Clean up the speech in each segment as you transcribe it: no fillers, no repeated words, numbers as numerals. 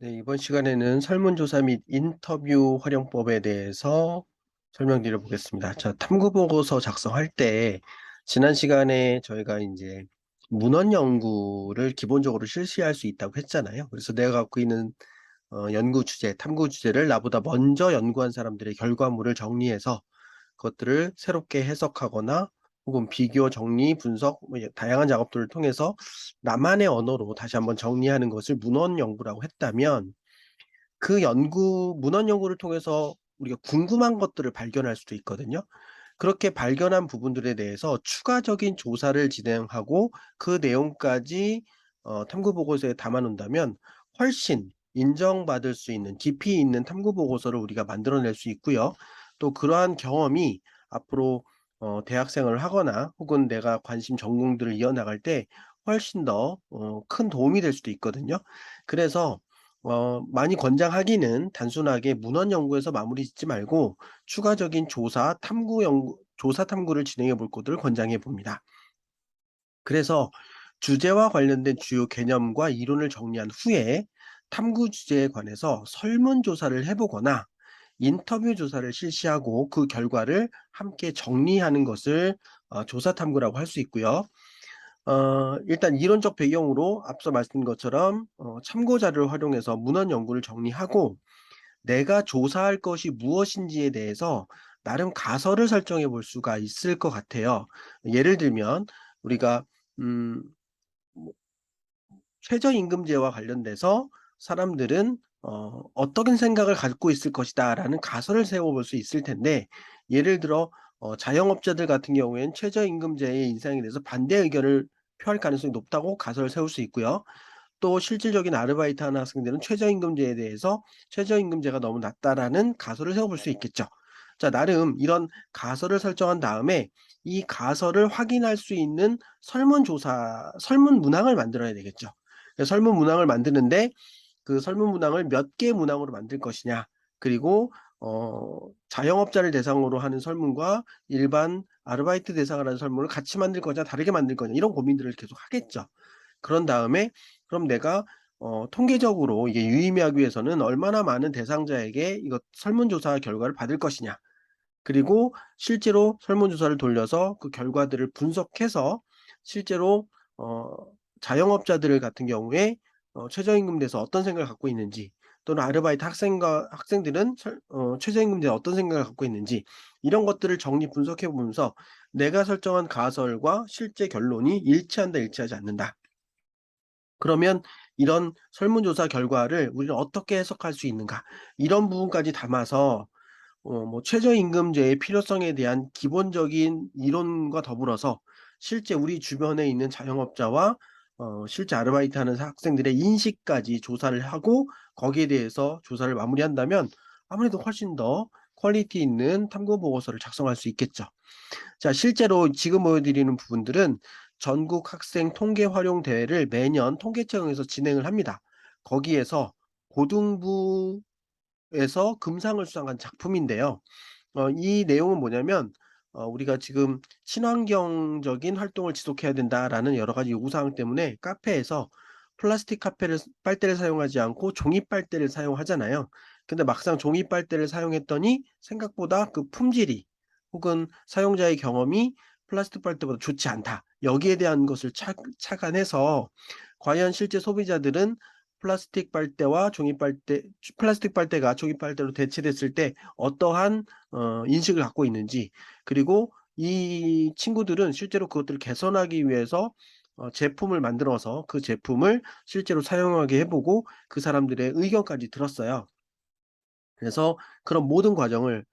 네, 이번 시간에는 설문조사 및 인터뷰 활용법에 대해서 설명드려 보겠습니다. 자, 탐구보고서 작성할 때 지난 시간에 저희가 이제 문헌 연구를 기본적으로 실시할 수 있다고 했잖아요. 그래서 내가 갖고 있는 연구 주제, 탐구 주제를 나보다 먼저 연구한 사람들의 결과물을 정리해서 그것들을 새롭게 해석하거나 혹은 비교, 정리, 분석, 뭐 다양한 작업들을 통해서 나만의 언어로 다시 한번 정리하는 것을 문헌 연구라고 했다면, 그 문헌 연구를 통해서 우리가 궁금한 것들을 발견할 수도 있거든요. 그렇게 발견한 부분들에 대해서 추가적인 조사를 진행하고 그 내용까지 탐구 보고서에 담아 놓는다면 훨씬 인정받을 수 있는 깊이 있는 탐구 보고서를 우리가 만들어낼 수 있고요. 또 그러한 경험이 앞으로 대학생을 하거나 혹은 내가 관심 전공들을 이어나갈 때 훨씬 더 큰 도움이 될 수도 있거든요. 그래서 많이 권장하기는 단순하게 문헌 연구에서 마무리 짓지 말고 추가적인 조사 탐구를 진행해 볼 것을 권장해 봅니다. 그래서 주제와 관련된 주요 개념과 이론을 정리한 후에 탐구 주제에 관해서 설문조사를 해보거나 인터뷰 조사를 실시하고 그 결과를 함께 정리하는 것을 조사 탐구라고 할 수 있고요. 일단 이론적 배경으로 앞서 말씀드린 것처럼 참고 자료를 활용해서 문헌 연구를 정리하고 내가 조사할 것이 무엇인지에 대해서 나름 가설을 설정해 볼 수가 있을 것 같아요. 예를 들면 우리가 음 뭐 최저임금제와 관련돼서 사람들은 어떤 생각을 갖고 있을 것이다라는 가설을 세워 볼 수 있을 텐데, 예를 들어 자영업자들 같은 경우에는 최저임금제의 인상에 대해서 반대 의견을 표할 가능성이 높다고 가설을 세울 수 있고요. 또 실질적인 아르바이트하는 학생들은 최저임금제에 대해서 '최저임금제가 너무 낮다.'라는 가설을 세워 볼 수 있겠죠. 자, 나름 이런 가설을 설정한 다음에 이 가설을 확인할 수 있는 설문 문항을 만들어야 되겠죠. 설문 문항을 만드는데 그 설문 문항을 몇 개 문항으로 만들 것이냐, 그리고 자영업자를 대상으로 하는 설문과 일반 아르바이트 대상을 하는 설문을 같이 만들 거냐 다르게 만들 거냐, 이런 고민들을 계속 하겠죠. 그런 다음에 그럼 내가 통계적으로 이게 유의미하기 위해서는 얼마나 많은 대상자에게 이거 설문조사 결과를 받을 것이냐, 그리고 실제로 설문조사를 돌려서 그 결과들을 분석해서 실제로 어 자영업자들 같은 경우에 최저임금에 대해서 어떤 생각을 갖고 있는지, 또는 아르바이트 학생들은 최저임금에 대해 어떤 생각을 갖고 있는지, 이런 것들을 정리 분석해 보면서 내가 설정한 가설과 실제 결론이 일치한다, 일치하지 않는다. 그러면 이런 설문조사 결과를 우리는 어떻게 해석할 수 있는가? 이런 부분까지 담아서 최저임금제의 필요성에 대한 기본적인 이론과 더불어서 실제 우리 주변에 있는 자영업자와 실제 아르바이트하는 학생들의 인식까지 조사를 하고 거기에 대해서 조사를 마무리한다면 아무래도 훨씬 더 퀄리티 있는 탐구 보고서를 작성할 수 있겠죠. 자, 실제로 지금 보여드리는 부분들은 전국 학생 통계 활용 대회를 매년 통계청에서 진행을 합니다. 거기에서 고등부에서 금상을 수상한 작품인데요. 이 내용은 뭐냐면 우리가 지금 '친환경적인 활동을 지속해야 된다.'라는 여러 가지 요구사항 때문에 카페에서 플라스틱 빨대를 사용하지 않고 종이 빨대를 사용하잖아요. 근데 막상 종이 빨대를 사용했더니 생각보다 그 품질이 혹은 사용자의 경험이 플라스틱 빨대보다 좋지 않다. 여기에 대한 것을 착안해서 과연 실제 소비자들은 플라스틱 빨대가 종이 빨대로 대체됐을 때 어떠한 인식을 갖고 있는지, 그리고 이 친구들은 실제로 그것들을 개선하기 위해서 제품을 만들어서 그 제품을 실제로 사용하게 해 보고 그 사람들의 의견까지 들었어요. 그래서 그런 모든 과정을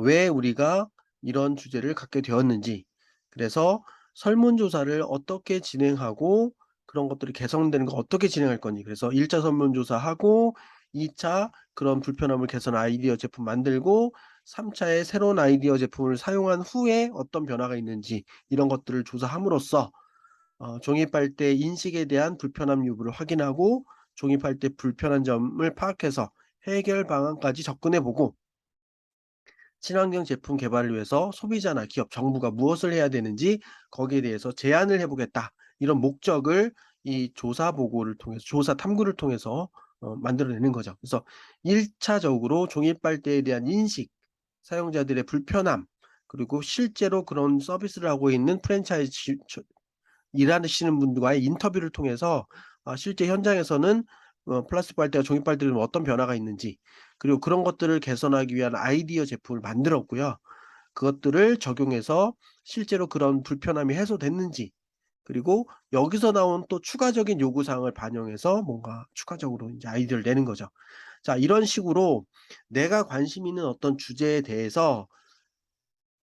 왜 우리가 이런 주제를 갖게 되었는지, 그래서 설문조사를 어떻게 진행하고 그런 것들이 개선되는 거 어떻게 진행할 건지, 그래서 1차 설문조사하고 2차 그런 불편함을 개선 아이디어 제품 만들고 3 차에 새로운 아이디어 제품을 사용한 후에 어떤 변화가 있는지, 이런 것들을 조사함으로써 종이 빨대 인식에 대한 불편함 여부를 확인하고 종이 빨대 불편한 점을 파악해서 해결 방안까지 접근해 보고, 친환경 제품 개발을 위해서 소비자나 기업, 정부가 무엇을 해야 되는지 거기에 대해서 제안을 해 보겠다. 이런 목적을 이 조사 보고를 통해서, 조사 탐구를 통해서 만들어내는 거죠. 그래서 1차적으로 종이 빨대에 대한 인식, 사용자들의 불편함, 그리고 실제로 그런 서비스를 하고 있는 프랜차이즈 일하시는 분들과의 인터뷰를 통해서 실제 현장에서는 플라스틱 빨대와 종이 빨대는 어떤 변화가 있는지, 그리고 그런 것들을 개선하기 위한 아이디어 제품을 만들었고요. 그것들을 적용해서 실제로 그런 불편함이 해소됐는지, 그리고 여기서 나온 또 추가적인 요구 사항을 반영해서 뭔가 추가적으로 인제 아이디어를 내는 거죠. 자, 이런 식으로 내가 관심 있는 어떤 주제에 대해서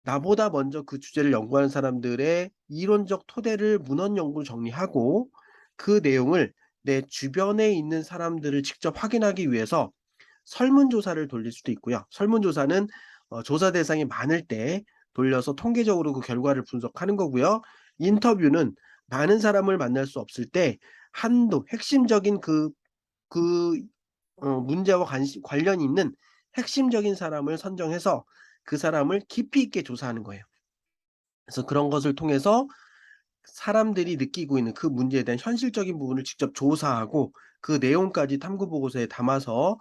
나보다 먼저 그 주제를 연구하는 사람들의 이론적 토대를 문헌 연구로 정리하고, 그 내용을 내 주변에 있는 사람들을 직접 확인하기 위해서 설문조사를 돌릴 수도 있고요. 설문조사는 조사 대상이 많을 때 돌려서 통계적으로 그 결과를 분석하는 거고요. 인터뷰는 많은 사람을 만날 수 없을 때 한두 핵심적인 그 문제와 관련이 있는 핵심적인 사람을 선정해서 그 사람을 깊이 있게 조사하는 거예요. 그래서 그런 것을 통해서 사람들이 느끼고 있는 그 문제에 대한 현실적인 부분을 직접 조사하고 그 내용까지 탐구 보고서에 담아서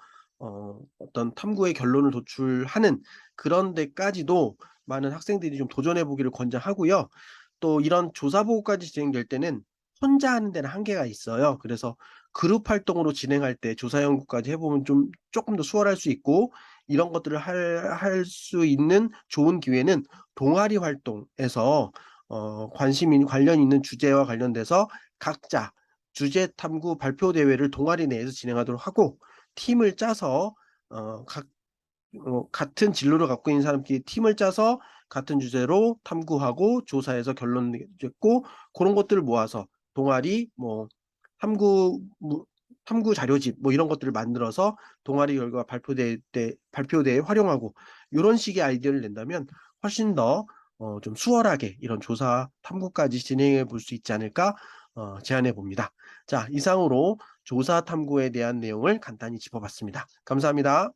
어떤 탐구의 결론을 도출하는 그런 데까지도 많은 학생들이 좀 도전해 보기를 권장하고요. 또 이런 조사 보고까지 진행될 때는 혼자 하는 데는 한계가 있어요. 그래서 그룹 활동으로 진행할 때 조사 연구까지 해 보면 좀 쪼끔 더 수월할 수 있고, 이런 것들을 할 수 있는 좋은 기회는 동아리 활동에서 관련 있는 주제와 관련돼서 각자 주제 탐구 발표 대회를 동아리 내에서 진행하도록 하고, 팀을 짜서 같은 진로를 갖고 있는 사람끼리 팀을 짜서 같은 주제로 탐구하고 조사해서 결론 냈고, 고런 것들을 모아서 동아리 탐구 탐구 자료집 이런 것들을 만들어서 동아리 결과 발표대에 활용하고, 요런 식의 아이디어를 낸다면 훨씬 더 좀 수월하게 이런 조사 탐구까지 진행해 볼 수 있지 않을까 제안해 봅니다. 자, 이상으로 조사 탐구에 대한 내용을 간단히 짚어 봤습니다. 감사합니다.